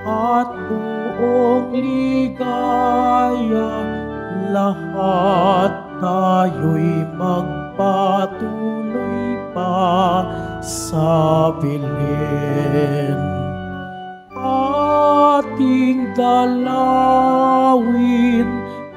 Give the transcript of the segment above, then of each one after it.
at buong ligaya, lahat tayo'y magpatuloy pa sa Belen. Ating dalawin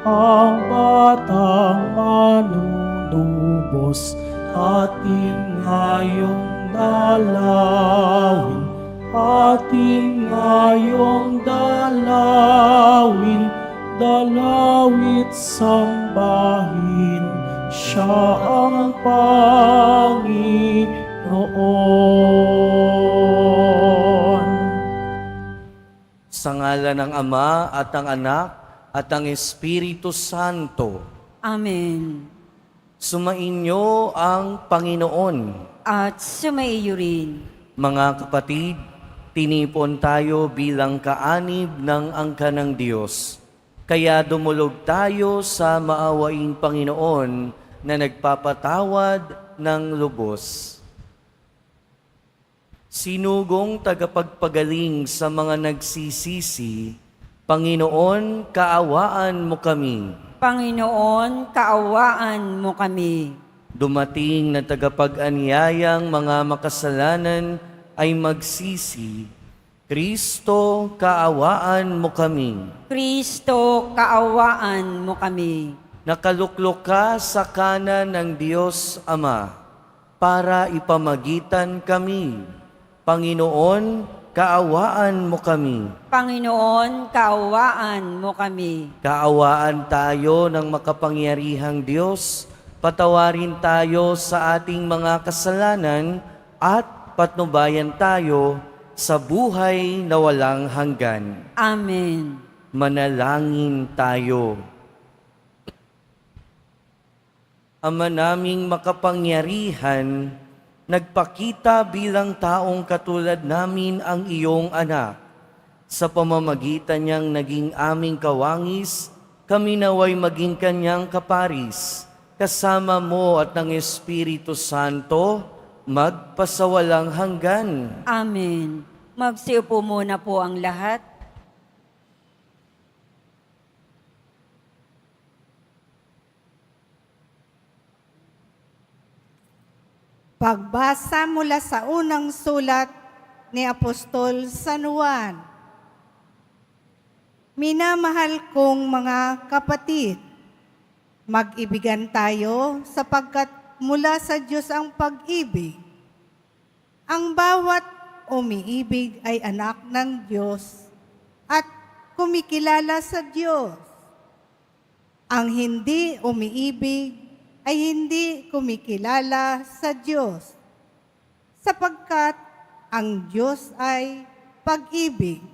ang batang manunubos, ating ngayong dalawin, ating ngayong dalawin, dalawit sambahin, siya ang Panginoon. Sa ngalan ng Ama at ng Anak at ng Espiritu Santo. Amen. Sumainyo ang Panginoon. At sumaiyo rin. Mga kapatid, tinipon tayo bilang kaanib ng angka ng Diyos. Kaya dumulog tayo sa maawaing Panginoon na nagpapatawad ng lubos. Sinugong tagapagpagaling sa mga nagsisisi, Panginoon, kaawaan mo kami. Panginoon, kaawaan mo kami. Dumating na tagapag-anyayang mga makasalanan ay magsisi, Kristo, kaawaan mo kami. Kristo, kaawaan mo kami. Nakaluklok ka sa kanan ng Diyos Ama para ipamagitan kami. Panginoon, kaawaan mo kami. Panginoon, kaawaan mo kami. Kaawaan tayo ng makapangyarihang Diyos, patawarin tayo sa ating mga kasalanan at patnubayan tayo sa buhay na walang hanggan. Amen. Manalangin tayo. Ama naming makapangyarihan, nagpakita bilang taong katulad namin ang iyong anak. Sa pamamagitan niyang naging aming kawangis, kami naway maging kanyang kaparis. Kasama mo at ng Espiritu Santo, magpasawalang hanggan. Amen. Magsiupo muna po ang lahat. Pagbasa mula sa unang sulat ni Apostol San Juan. Minamahal kong mga kapatid, mag-ibigan tayo sapagkat mula sa Diyos ang pag-ibig. Ang bawat umiibig ay anak ng Diyos at kumikilala sa Diyos. Ang hindi umiibig ay hindi kumikilala sa Diyos, sapagkat ang Diyos ay pag-ibig.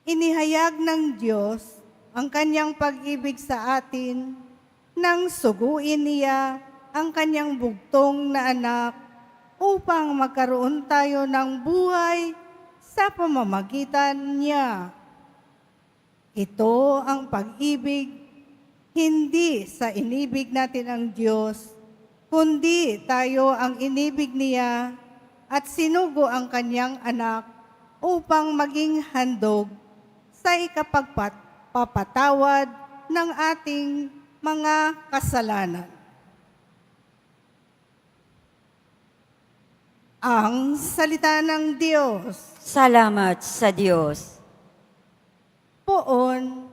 Inihayag ng Diyos ang kanyang pag-ibig sa atin nang suguin niya ang kanyang bugtong na anak upang magkaroon tayo ng buhay sa pamamagitan niya. Ito ang pag-ibig, hindi sa inibig natin ang Diyos, kundi tayo ang inibig niya at sinugo ang kanyang anak upang maging handog sa ikapagpapatawad ng ating mga kasalanan. Ang salita ng Diyos. Salamat sa Diyos. Poon,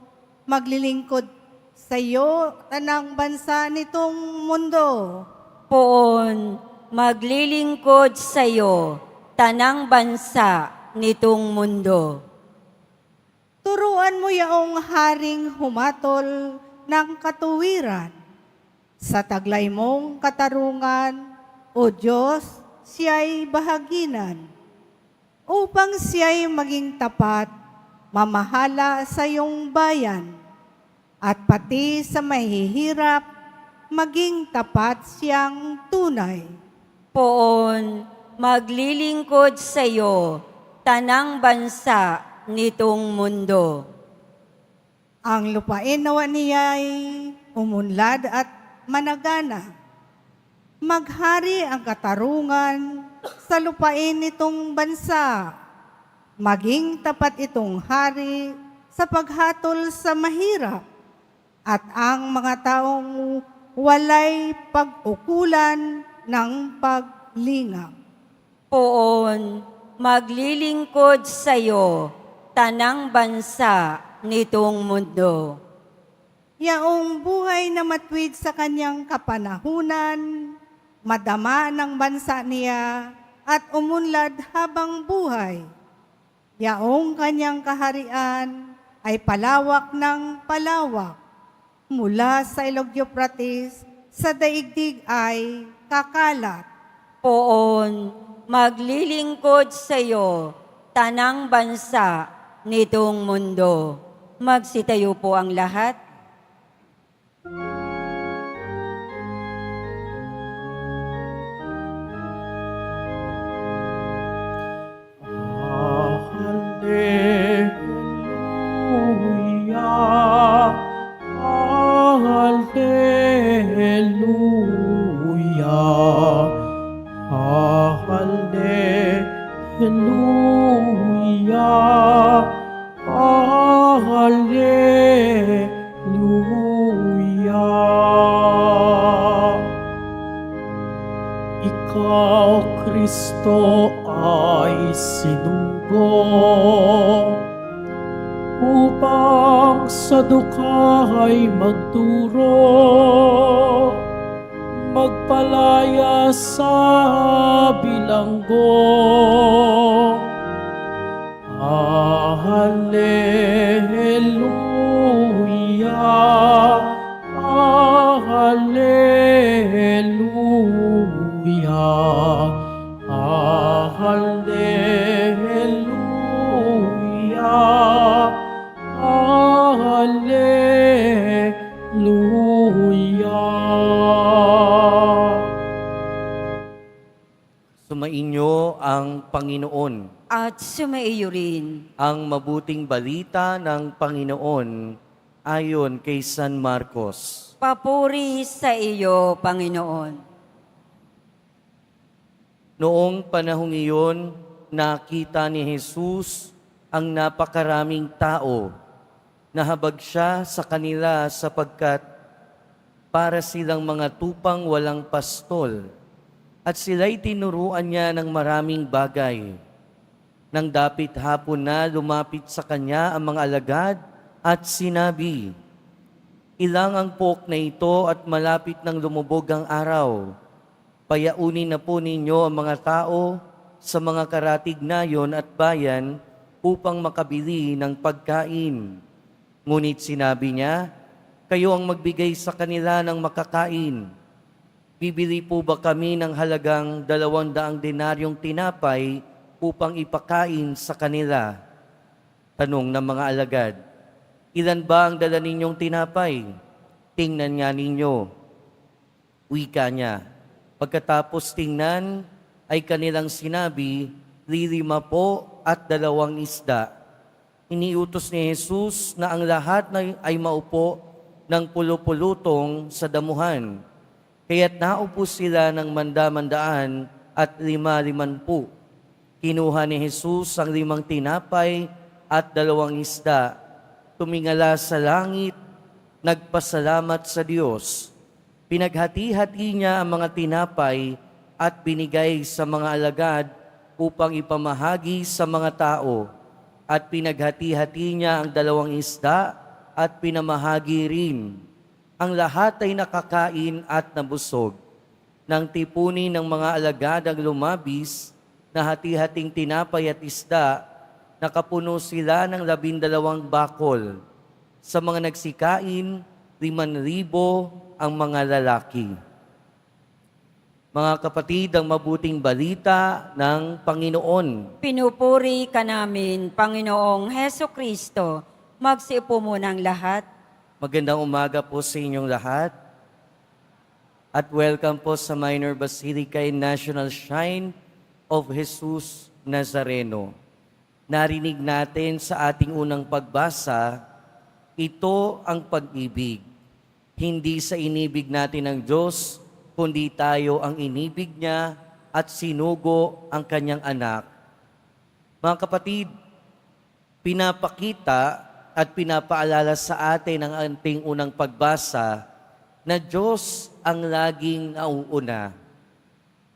maglilingkod sa iyo tanang bansa nitong mundo. Poon, maglilingkod sa iyo, tanang bansa nitong mundo. Turuan mo yaong haring humatol ng katuwiran. Sa taglay mong katarungan, O Diyos, siya'y bahaginan. Upang siya'y maging tapat, mamahala sa iyong bayan. At pati sa mahihirap, maging tapat siyang tunay. Poon, maglilingkod sa iyo, tanang bansa nitong mundo. Ang lupain nawa niya'y umunlad at managana. Maghari ang katarungan sa lupain nitong bansa. Maging tapat itong hari sa paghatol sa mahirap at ang mga taong walay pag-ukulan ng paglingap. Poon, maglilingkod sa iyo, tanang bansa nitong mundo. Yaong buhay na matwid sa kanyang kapanahunan, madama ng bansa niya at umunlad habang buhay. Yaong kanyang kaharian ay palawak ng palawak. Mula sa Ilog Euphrates, sa daigdig ay kakalat. Poon, maglilingkod sa iyo, tanang bansa nitong mundo. Magsitayo po ang lahat. Hallelujah, Hallelujah, Hallelujah, Hallelujah. Ikaw, Kristo, ay sinugo upang sa dukhay magturo, magpalaya sa bilanggo. Hallelujah, Hallelujah, Hallelujah, Hallelujah. Sumainyo ang Panginoon. At sumaiyo rin. Ang mabuting balita ng Panginoon ayon kay San Marcos. Papuri sa iyo, Panginoon. Noong panahong iyon, nakita ni Jesus ang napakaraming tao. Nahabag siya sa kanila sapagkat para silang mga tupang walang pastol, at sila'y tinuruan niya ng maraming bagay. Nang dapit hapon na, lumapit sa kanya ang mga alagad at sinabi, "Ilang ang pok na ito at malapit nang lumubog ang araw. Payaunin na po ninyo ang mga tao sa mga karatig nayon at bayan upang makabili ng pagkain." Ngunit sinabi niya, "Kayo ang magbigay sa kanila ng makakain. Bibili po ba kami ng halagang 200 denaryong tinapay upang ipakain sa kanila?" Tanong ng mga alagad, "Ilan ba ang dala ninyong tinapay? Tingnan nga ninyo." Wika niya. Pagkatapos tingnan, ay kanilang sinabi, 5 po at 2 isda. Iniutos ni Jesus na ang lahat ay maupo ng pulupulutong sa damuhan. Kaya't naupo sila ng manda-mandaan at 5-5. Kinuha ni Jesus ang 5 tinapay at 2 isda, tumingala sa langit, nagpasalamat sa Diyos. Pinaghati-hati niya ang mga tinapay at binigay sa mga alagad upang ipamahagi sa mga tao. At pinaghati-hati niya ang 2 isda at pinamahagi rin. Ang lahat ay nakakain at nabusog. Nang tipunin ng mga alagad ang lumabis na hati-hating tinapay at isda, nakapuno sila ng 12 bakol. Sa mga nagsikain, 5,000 ang mga lalaki. Mga kapatid, ang mabuting balita ng Panginoon. Pinupuri ka namin, Panginoong Heso Kristo. Magsiupo muna ang lahat. Magandang umaga po sa inyong lahat. At welcome po sa Minor Basilica in National Shrine of Jesus Nazareno. Narinig natin sa ating unang pagbasa, ito ang pag-ibig. Hindi sa inibig natin ng Diyos, kundi tayo ang inibig niya at sinugo ang kanyang anak. Mga kapatid, Pinapakita at pinapaalala sa atin ang ating unang pagbasa na Diyos ang laging nauuna.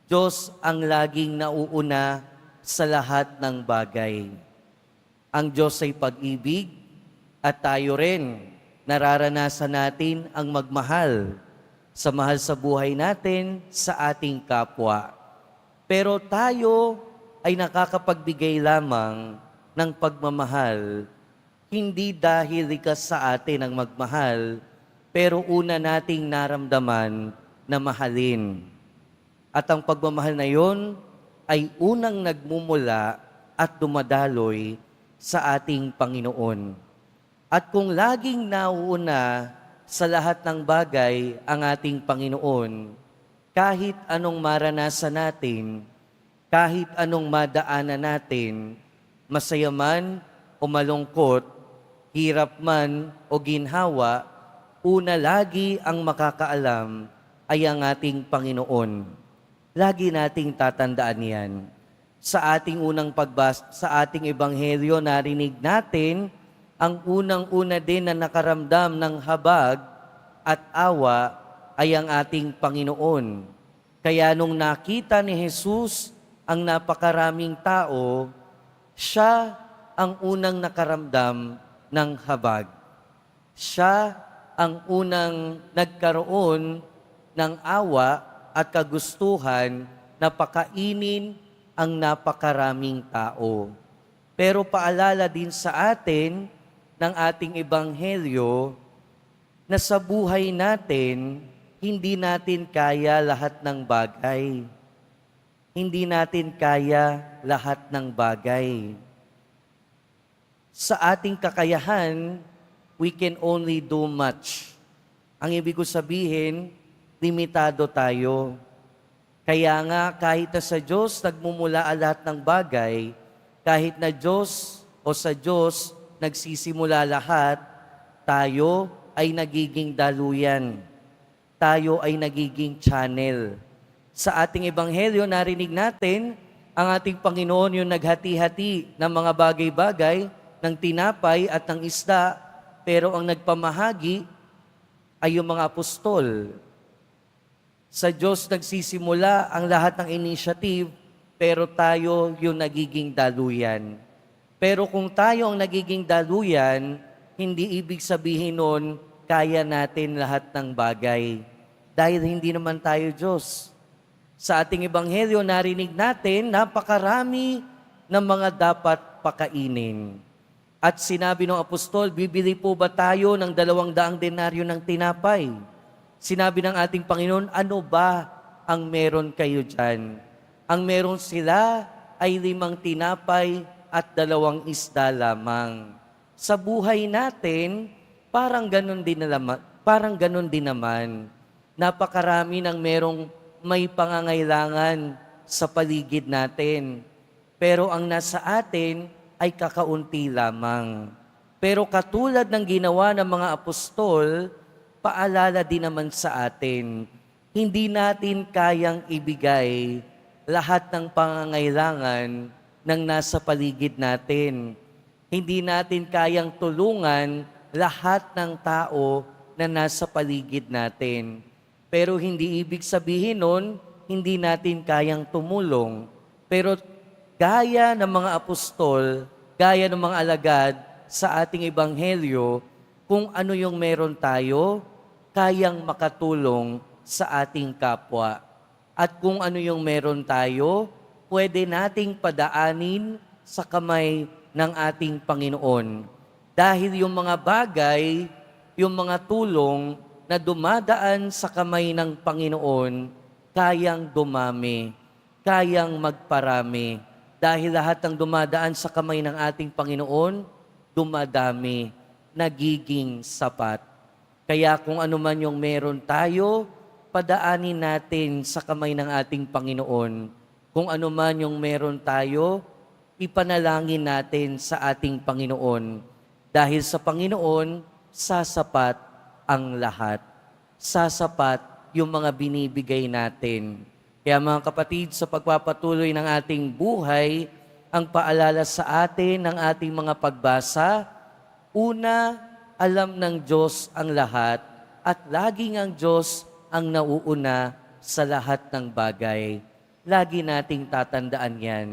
Diyos ang laging nauuna sa lahat ng bagay. Ang Diyos ay pag-ibig at tayo rin nararanasan natin ang magmahal sa mahal sa buhay natin sa ating kapwa. Pero tayo ay nakakapagbigay lamang ng pagmamahal, hindi dahil likas sa atin ang magmahal, pero una nating naramdaman na mahalin. At ang pagmamahal na yon ay unang nagmumula at dumadaloy sa ating Panginoon. At kung laging nauuna sa lahat ng bagay ang ating Panginoon, kahit anong maranasan natin, kahit anong madaanan natin, masaya man o malungkot, hirap man o ginhawa, una lagi ang makakaalam ay ang ating Panginoon. Lagi nating tatandaan yan. Sa ating unang pagbasa, sa ating ebanghelyo, narinig natin ang unang-una din na nakaramdam ng habag at awa ay ang ating Panginoon. Kaya nung nakita ni Jesus ang napakaraming tao, siya ang unang nakaramdam ng habag. Siya ang unang nagkaroon ng awa at kagustuhan na pakainin ang napakaraming tao. Pero paalala din sa atin ng ating ebanghelyo na sa buhay natin, hindi natin kaya lahat ng bagay. Hindi natin kaya lahat ng bagay. Sa ating kakayahan, we can only do much. Ang ibig ko sabihin, limitado tayo. Kaya nga, kahit na sa Diyos nagmumula ang lahat ng bagay, kahit na Diyos o sa Diyos nagsisimula lahat, tayo ay nagiging daluyan. Tayo ay nagiging channel. Sa ating ebanghelyo, narinig natin ang ating Panginoon yung naghati-hati ng mga bagay-bagay, ng tinapay at ng isda, pero ang nagpamahagi ay yung mga apostol. Sa Diyos nagsisimula ang lahat ng initiative, pero tayo yung nagiging daluyan. Pero kung tayo ang nagiging daluyan, hindi ibig sabihin nun, kaya natin lahat ng bagay. Dahil hindi naman tayo Diyos. Sa ating ebanghelyo, narinig natin, napakarami ng mga dapat pakainin. At sinabi ng apostol, bibili po ba tayo ng 200 denaryo ng tinapay? Sinabi ng ating Panginoon, ano ba ang meron kayo dyan? Ang meron sila ay 5 tinapay at 2 isda lamang. Sa buhay natin, parang ganun din naman. Napakarami ng merong may pangangailangan sa paligid natin. Pero ang nasa atin ay kakaunti lamang. Pero katulad ng ginawa ng mga apostol, paalala din naman sa atin, hindi natin kayang ibigay lahat ng pangangailangan ng nasa paligid natin. Hindi natin kayang tulungan lahat ng tao na nasa paligid natin. Pero hindi ibig sabihin nun, hindi natin kayang tumulong. Pero gaya ng mga apostol, gaya ng mga alagad sa ating ebanghelyo, kung ano yung meron tayo, kayang makatulong sa ating kapwa. At kung ano yung meron tayo, pwede nating padaanin sa kamay ng ating Panginoon. Dahil yung mga bagay, yung mga tulong na dumadaan sa kamay ng Panginoon, kayang dumami, kayang magparami. Dahil lahat ng dumadaan sa kamay ng ating Panginoon, dumadami, nagiging sapat. Kaya kung ano man yung meron tayo, padaanin natin sa kamay ng ating Panginoon. Kung ano man yung meron tayo, ipanalangin natin sa ating Panginoon. Dahil sa Panginoon, sasapat ang lahat. Sasapat yung mga binibigay natin. Kaya mga kapatid, sa pagpapatuloy ng ating buhay, ang paalala sa atin ng ating mga pagbasa. Una, alam ng Diyos ang lahat at laging ang Diyos ang nauuna sa lahat ng bagay. Lagi nating tatandaan yan.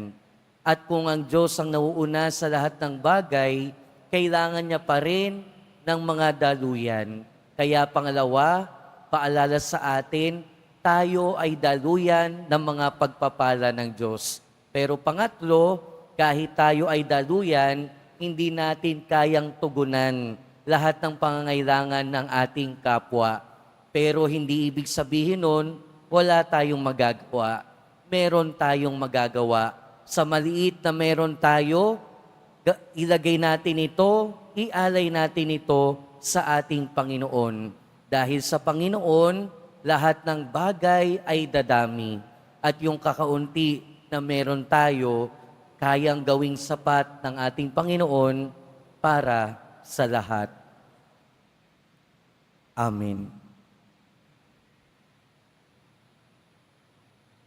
At kung ang Diyos ang nauuna sa lahat ng bagay, kailangan niya pa rin ng mga daluyan. Kaya pangalawa, paalala sa atin, tayo ay daluyan ng mga pagpapala ng Diyos. Pero pangatlo, kahit tayo ay daluyan, hindi natin kayang tugunan lahat ng pangangailangan ng ating kapwa. Pero hindi ibig sabihin nun, wala tayong magagawa. Meron tayong magagawa. Sa maliit na meron tayo, ilagay natin ito, ialay natin ito sa ating Panginoon. Dahil sa Panginoon, lahat ng bagay ay dadami. At yung kakaunti na meron tayo, kayang gawing sapat ng ating Panginoon para sa lahat. Amen.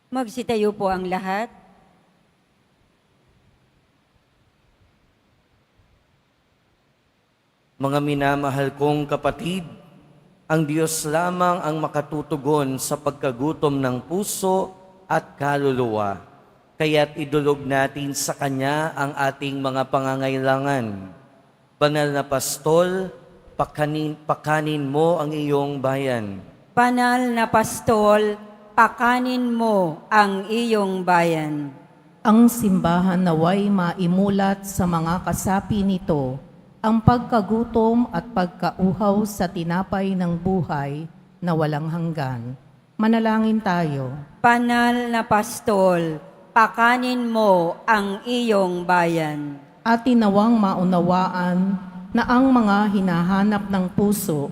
Magsitayo po ang lahat. Mga minamahal kong kapatid, ang Diyos lamang ang makatutugon sa pagkagutom ng puso at kaluluwa. Kaya't idulog natin sa Kanya ang ating mga pangangailangan. Banal na Pastol, pakanin mo ang iyong bayan. Banal na Pastol, pakanin mo ang iyong bayan. Ang simbahan naway maimulat sa mga kasapi nito ang pagkagutom at pagkauhaw sa tinapay ng buhay na walang hanggan. Manalangin tayo. Banal na Pastol, pakanin mo ang iyong bayan. At tinawang maunawaan na ang mga hinahanap ng puso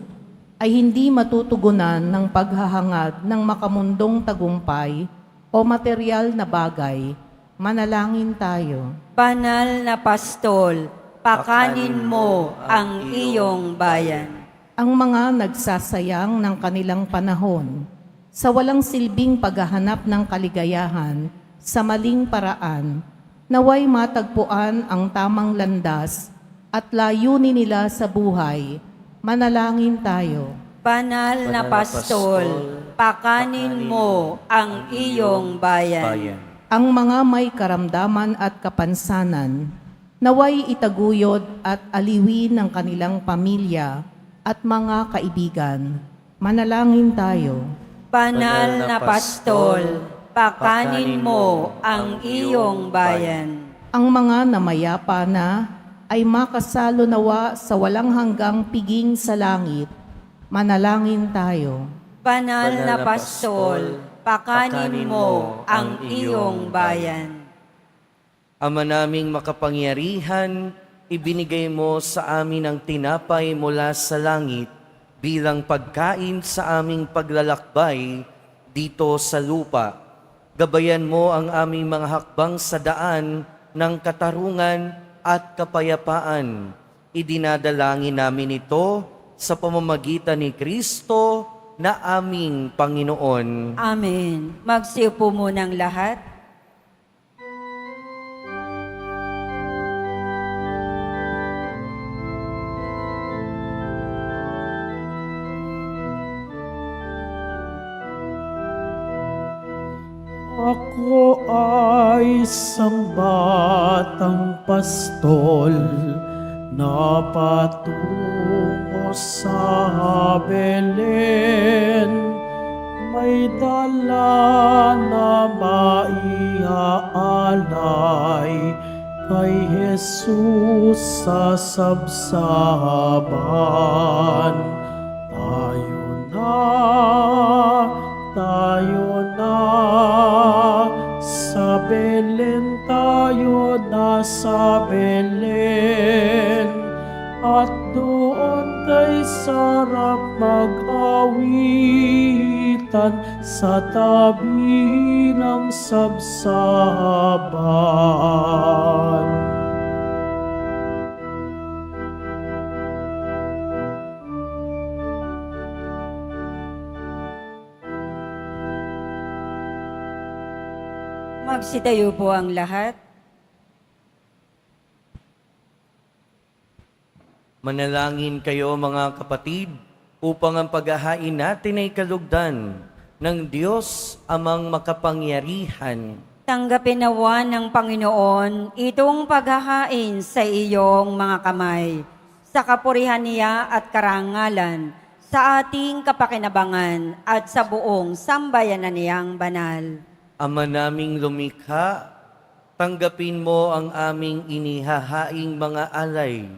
ay hindi matutugunan ng paghahangad ng makamundong tagumpay o material na bagay. Manalangin tayo. Banal na Pastol, pakanin mo ang iyong bayan. Ang mga nagsasayang ng kanilang panahon sa walang silbing paghahanap ng kaligayahan sa maling paraan, naway matagpuan ang tamang landas at layunin nila sa buhay. Manalangin tayo. Banal na Pastol, pakanin mo ang iyong bayan. Ang mga may karamdaman at kapansanan, naway itaguyod at aliwin ng kanilang pamilya at mga kaibigan. Manalangin tayo. Banal na Pastol, pakanin mo ang iyong bayan. Ang mga namayapa na ay makasalo nawa sa walang hanggang piging sa langit. Manalangin tayo. Banal na Pastol, pakanin mo ang iyong bayan. Ama naming makapangyarihan, ibinigay mo sa amin ang tinapay mula sa langit bilang pagkain sa aming paglalakbay dito sa lupa. Gabayan mo ang aming mga hakbang sa daan ng katarungan at kapayapaan. Idinadalangin namin ito sa pamamagitan ni Kristo na aming Panginoon. Amen. Magsiupo munang lahat. Ako ay isang batang pastol na patungo sa Belen. May dala na maiaalay kay Jesus sa sabsaban. Tayo na, sa Belen tayo na sa Belen. At doon tayo sarap mag-awitan sa tabi ng sabsaban. Magsitayo po ang lahat. Manalangin kayo mga kapatid upang ang paghahain natin ay kalugdan ng Diyos amang makapangyarihan. Tanggapin nawa ng Panginoon itong paghahain sa iyong mga kamay, sa kapurihan niya at karangalan, sa ating kapakinabangan at sa buong sambayanan niyang banal. Ama naming lumikha, tanggapin mo ang aming inihahaing mga alay,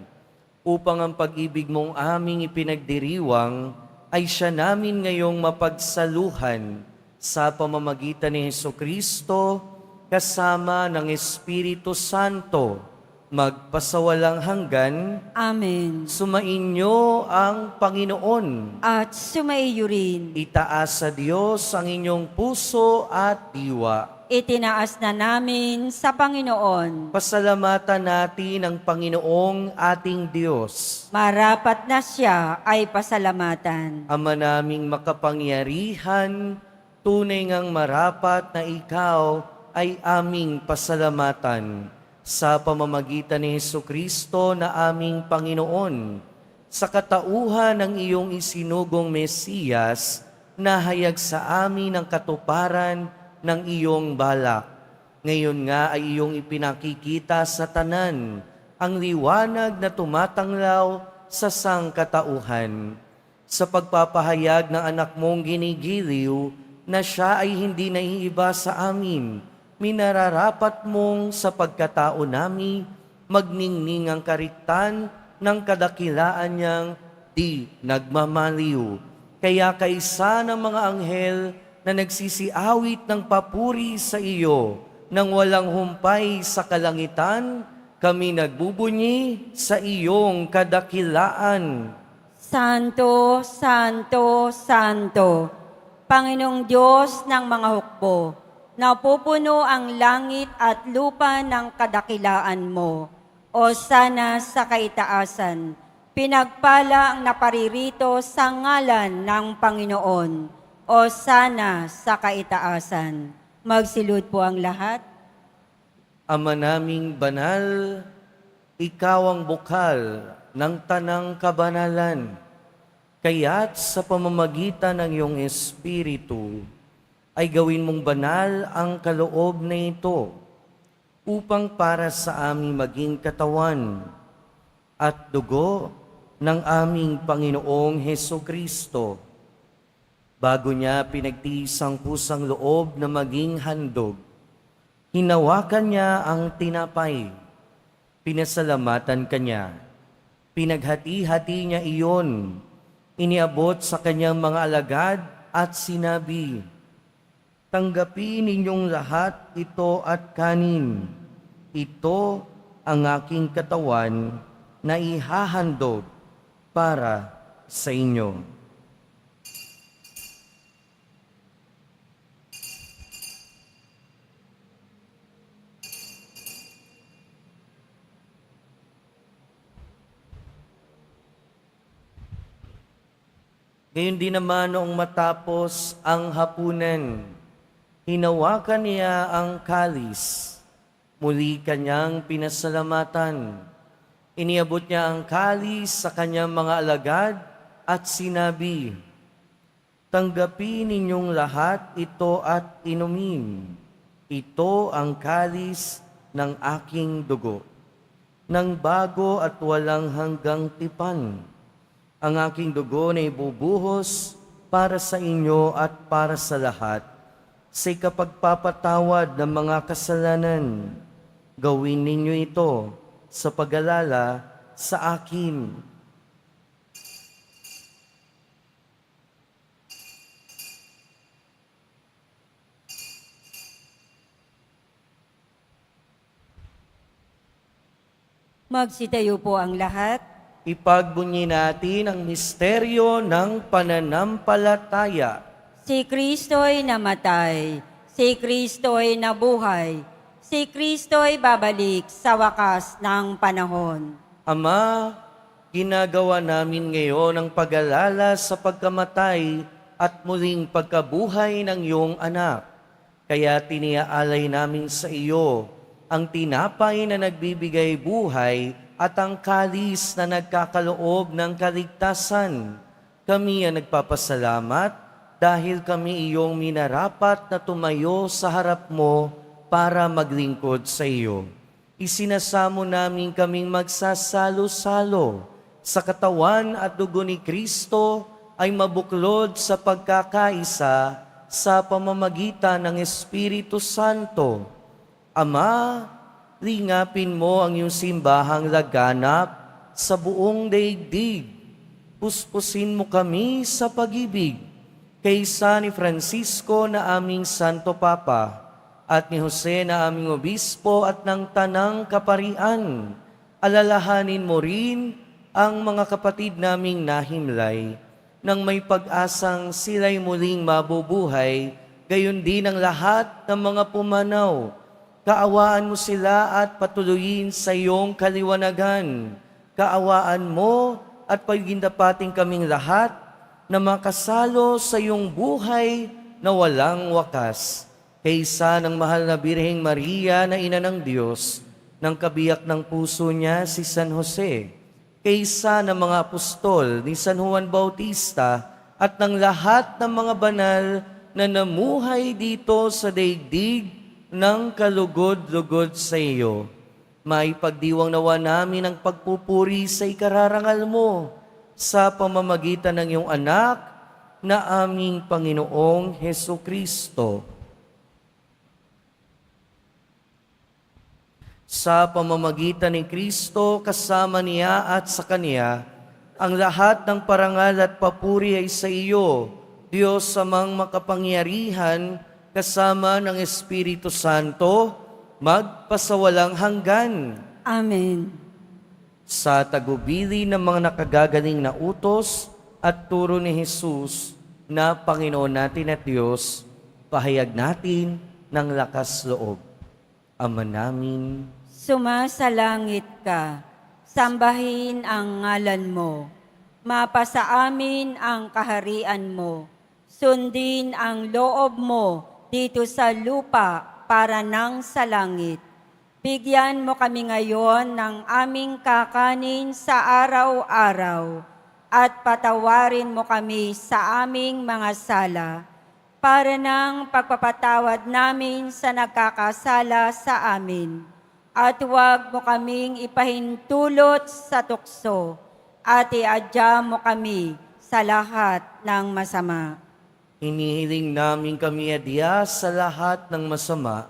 upang ang pag-ibig mong aming ipinagdiriwang ay siya namin ngayong mapagsaluhan sa pamamagitan ni Hesukristo kasama ng Espiritu Santo, magpasawalang hanggan. Amen. Sumainyo ang Panginoon. At sumaiyo rin. Itaas sa Diyos ang inyong puso at diwa. Itinaas na namin sa Panginoon. Pasalamatan natin ang Panginoong ating Diyos. Marapat na siya ay pasalamatan. Ama naming makapangyarihan, tunay ngang marapat na ikaw ay aming pasalamatan sa pamamagitan ni Hesukristo na aming Panginoon, sa katauhan ng iyong isinugong Mesiyas na hayag sa amin ang katuparan ng iyong balak. Ngayon nga ay iyong ipinakikita sa tanan ang liwanag na tumatanglaw sa sangkatauhan. Sa pagpapahayag ng anak mong ginigiliw na siya ay hindi naiiba sa amin, minararapat mong sa pagkatao nami magningning ang kariktan ng kadakilaan niyang di nagmamaliw. Kaya kaisa ng mga anghel na nagsisiawit ng papuri sa iyo, nang walang humpay sa kalangitan, kami nagbubunyi sa iyong kadakilaan. Santo, Santo, Santo, Panginoong Diyos ng mga hukbo, napupuno ang langit at lupa ng kadakilaan mo. O sana sa kaitaasan, pinagpala ang naparirito sa ngalan ng Panginoon. O sana sa kaitaasan. Magsilud po ang lahat. Ama naming banal, ikaw ang bukal ng tanang kabanalan. Kaya't sa pamamagitan ng iyong Espiritu, ay gawin mong banal ang kaloob na ito, upang para sa aming maging katawan at dugo ng aming Panginoong Hesukristo. Bago niya pinagtiis ang pusang loob na maging handog, hinawakan niya ang tinapay, pinasalamatan kanya, pinaghati-hati niya iyon, iniabot sa kanyang mga alagad at sinabi, "Tanggapin ninyong lahat ito at kanin. Ito ang aking katawan na ihahandog para sa inyo." Gayon din naman noong matapos ang hapunan, hinawakan niya ang kalis, muli kanyang pinasalamatan. Iniabot niya ang kalis sa kanyang mga alagad at sinabi, "Tanggapin ninyong lahat ito at inumin. Ito ang kalis ng aking dugo, ng bago at walang hanggang tipan. Ang aking dugo na ibubuhos para sa inyo at para sa lahat, sa ikapagpapatawad ng mga kasalanan. Gawin ninyo ito sa pag-alala sa akin." Magsitayo po ang lahat. Ipagbunyi natin ang misteryo ng pananampalataya. Si Kristo'y namatay, si Kristo'y nabuhay, si Kristo'y babalik sa wakas ng panahon. Ama, ginagawa namin ngayon ang pag-alala sa pagkamatay at muling pagkabuhay ng iyong anak. Kaya tiniaalay namin sa iyo ang tinapay na nagbibigay buhay at ang kalis na nagkakaloob ng kaligtasan. Kami ang nagpapasalamat dahil kami iyong minarapat na tumayo sa harap mo para maglingkod sa iyo. Isinasamo namin kaming magsasalo-salo sa katawan at dugo ni Kristo ay mabuklod sa pagkakaisa sa pamamagitan ng Espiritu Santo. Ama, lingapin mo ang iyong simbahang laganap sa buong daigdig. Puspusin mo kami sa pag-ibig kay San Francisco na aming Santo Papa at ni Jose na aming Obispo at ng Tanang Kaparian. Alalahanin mo rin ang mga kapatid naming nahimlay nang may pag-asang sila'y muling mabubuhay, gayon din ang lahat ng mga pumanaw. Kaawaan mo sila at patuloyin sa iyong kaliwanagan. Kaawaan mo at pagindapating kaming lahat na makasalo sa iyong buhay na walang wakas. Kaysa ng mahal na Birheng Maria na Ina ng Diyos, ng kabiyak ng puso niya si San Jose, kaysa ng mga apostol ni San Juan Bautista at ng lahat ng mga banal na namuhay dito sa daigdig ng kalugod-lugod sa iyo. Maipagdiwang nawa namin ang pagpupuri sa ikararangal mo sa pamamagitan ng iyong anak na aming Panginoong Hesukristo. Sa pamamagitan ni Kristo, kasama niya at sa Kanya, ang lahat ng parangal at papuri ay sa iyo, Diyos amang makapangyarihan, kasama ng Espiritu Santo, magpasawalang hanggan. Amen. Sa tagubili ng mga nakagagaling na utos at turo ni Jesus na Panginoon natin at Diyos, pahayag natin ng lakas loob. Ama namin, Sumasalangit ka, sambahin ang ngalan mo. Mapasa amin ang kaharian mo. Sundin ang loob mo dito sa lupa para nang sa langit. Bigyan mo kami ngayon ng aming kakanin sa araw-araw at patawarin mo kami sa aming mga sala para ng pagpapatawad namin sa nagkakasala sa amin. At huwag mo kaming ipahintulot sa tukso at iadya mo kami sa lahat ng masama. hinihiling namin kami adya sa lahat ng masama,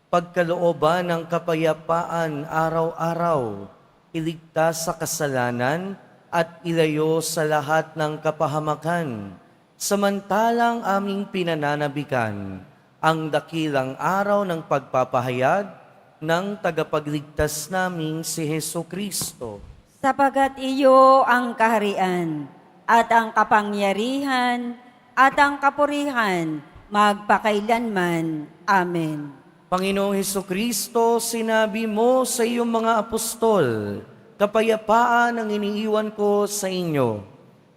pagkalooban ng kapayapaan araw-araw, iligtas sa kasalanan at ilayo sa lahat ng kapahamakan, samantalang aming pinananabikan ang dakilang araw ng pagpapahayag ng tagapagligtas naming si Hesukristo. Sapagat iyo ang kaharian at ang kapangyarihan at ang kapurihan magpakailanman. Amen. Panginoong Hesukristo, sinabi mo sa iyong mga apostol, kapayapaan ang iniiwan ko sa inyo.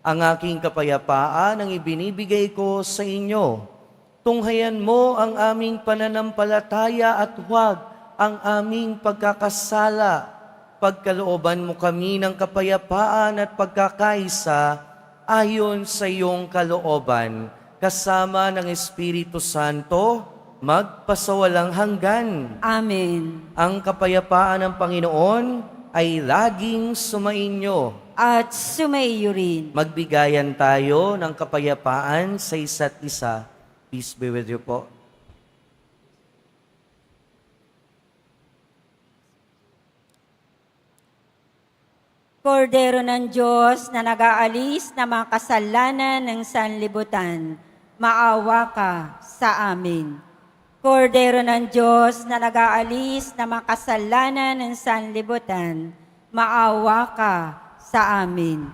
Ang aking kapayapaan ang ibinibigay ko sa inyo. Tunghayan mo ang aming pananampalataya at huwag ang aming pagkakasala. Pagkalooban mo kami ng kapayapaan at pagkakaisa ayon sa iyong kalooban, kasama ng Espiritu Santo, magpasawalang hanggan. Amen. Ang kapayapaan ng Panginoon ay laging sumainyo. At sumaiyo rin. Magbigayan tayo ng kapayapaan sa isa't isa. Peace be with you po. Kordero ng Diyos na nag-aalis na mga kasalanan ng sanlibutan, maawa ka sa amin. Kordero ng Diyos na nag-aalis na mga kasalanan ng sanlibutan, maawa ka sa amin.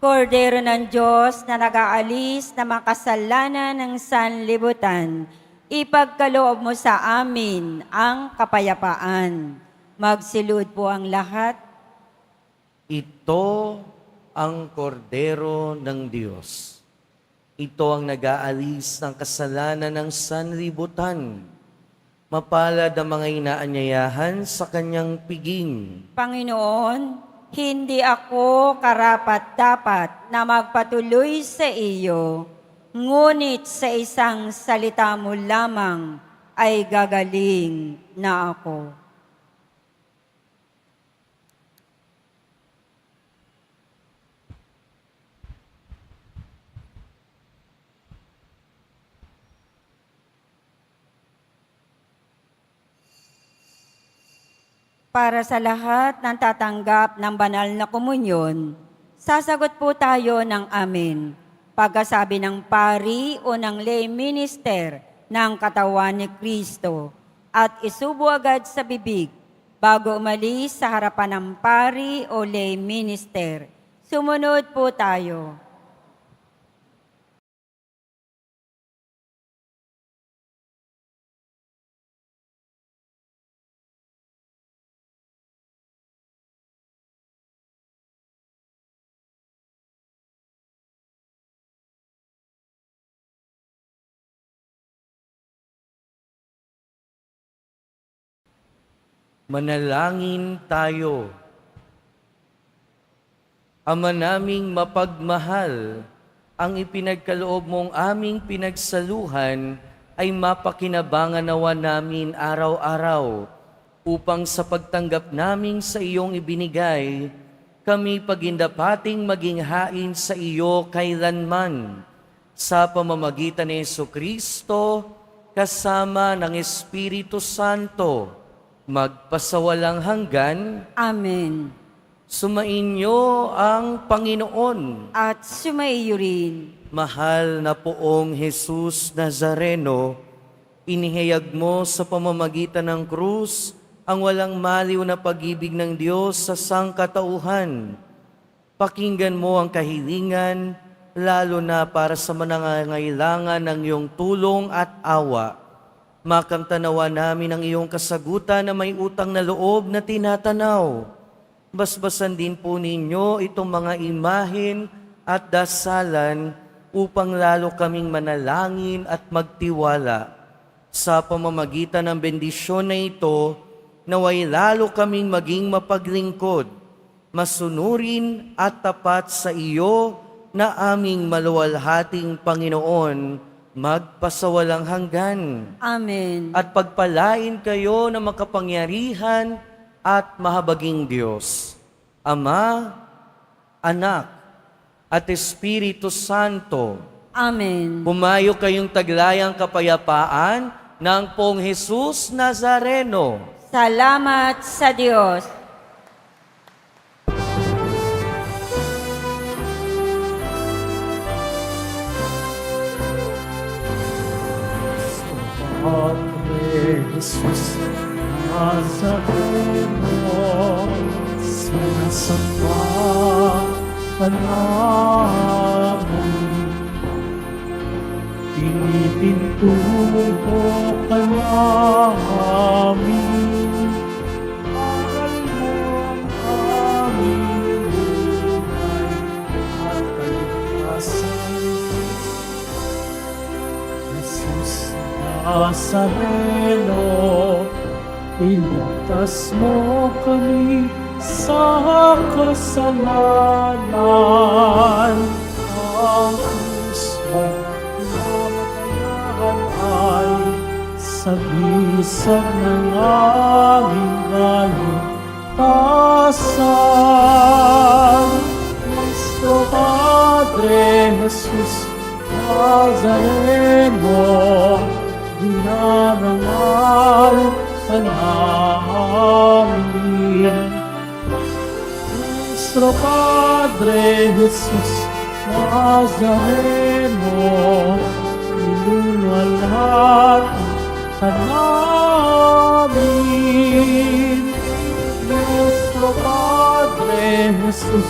Kordero ng Diyos na nag-aalis na mga kasalanan ng sanlibutan, ipagkaloob mo sa amin ang kapayapaan. Magsilud po ang lahat. Ito ang kordero ng Diyos. Ito ang nag-aalis ng kasalanan ng sanlibutan. Mapalad ang mga inaanyayahan sa kanyang piging. Panginoon, hindi ako karapat-dapat na magpatuloy sa iyo, ngunit sa isang salita mo lamang ay gagaling na ako. Para sa lahat ng tatanggap ng banal na komunyon, sasagot po tayo ng amen. Pagkasabi ng pari o ng lay minister ng katawan ni Kristo at isubo agad sa bibig bago umalis sa harapan ng pari o lay minister. Sumunod po tayo. Manalangin tayo. Ama naming mapagmahal, ang ipinagkaloob mong aming pinagsaluhan ay mapakinabangan nawa namin araw-araw upang sa pagtanggap namin sa iyong ibinigay, kami pagindapating maging hain sa iyo kailanman sa pamamagitan ni Jesucristo kasama ng Espiritu Santo magpasawalang hanggan. Amen. Sumainyo ang Panginoon. At sumaiyo rin. Mahal na poong Jesus Nazareno, inihayag mo sa pamamagitan ng krus ang walang maliw na pag-ibig ng Diyos sa sangkatauhan. Pakinggan mo ang kahilingan, lalo na para sa manangangailangan ng iyong tulong at awa. Makamtanawa namin ang iyong kasagutan na may utang na loob na tinatanaw. Basbasan din po ninyo itong mga imahin at dasalan upang lalo kaming manalangin at magtiwala. Sa pamamagitan ng bendisyon na ito, naway lalo kaming maging mapaglingkod, masunurin at tapat sa iyo na aming maluwalhating Panginoon, magpasawalang hanggan. Amen. At pagpalain kayo ng makapangyarihan at mahabaging Diyos, Ama, Anak, at Espiritu Santo. Amen. Pumayo kayong taglayang kapayapaan ng Poong Jesus Nazareno. Salamat sa Diyos. Padre Jesus Nazareno, sinasamba ka namin. Tinitinturo ka namin, aral mo ang aming buhay at kaligtasan. Jesus Nazareno, iligtas mo kami sa kasalanan. Ang krus mo pinamatayan ay sagisag ng aming kaligtasan. Nuestro Padre Jesus Nazareno, dinarangal ka namin. Nuestro Padre Jesus Nazareno, inuwalhati ka namin. Nuestro Padre Jesus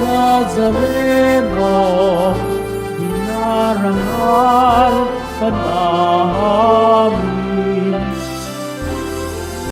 Nazareno, dinarangal ka namin.